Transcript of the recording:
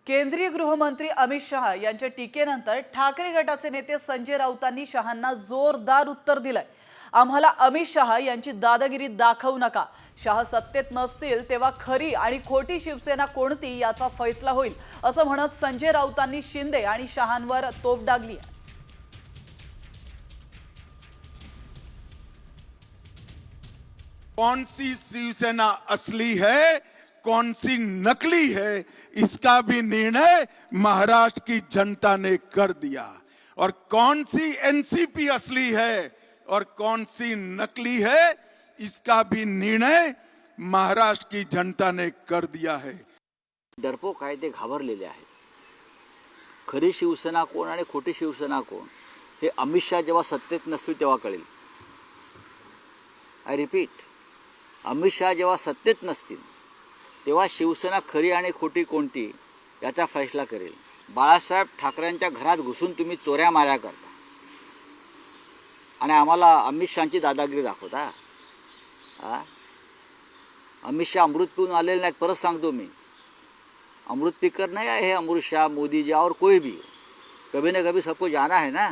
केंद्रीय गृहमंत्री अमित शहा यांच्या टीकेनंतर ठाकरे गटाचे नेते संजय राऊतांनी शहांना जोरदार उत्तर दिलंय। आम्हाला अमित शहा यांची दादागिरी दाखवू नका। शहा सत्तेत नसतील तेव्हा खरी आणि खोटी शिवसेना कोणती याचा फैसला होईल असं म्हणत संजय राऊतांनी शिंदे आणि शहांवर तोफ डागली। कौन सी शिवसेना असली है, कौन सी नकली है, इसका भी निर्णय महाराष्ट्र की जनता ने कर दिया। और कौन सी एनसीपी असली है और कौन सी नकली है, इसका भी निर्णय महाराष्ट्र की जनता ने कर दिया है। डरपोक आहे ते घाबरलेले आहेत। खरी शिवसेना कोण आणि खोटी शिवसेना कोण हे अमित शहा जेव्हा सत्तेत नसतील तेव्हा कळेल। आय रिपीट, अमित शहा जेव्हा सत्तेत नसतील तेव्हा शिवसेना खरी आणि खोटी कोणती याचा फैसला करेल। बाळासाहेब ठाकरेंच्या घरात घुसून तुम्ही चोऱ्या माऱ्या करता आणि आम्हाला अमित शहांची दादागिरी दाखवता। अमित शहा अमृत पिऊन आलेले नाहीत, परत सांगतो मी, अमृत पीकर नहीं आए हैं अमृत शाह, मोदी जी और कोई भी, कभी न कभी सबको जाना है ना।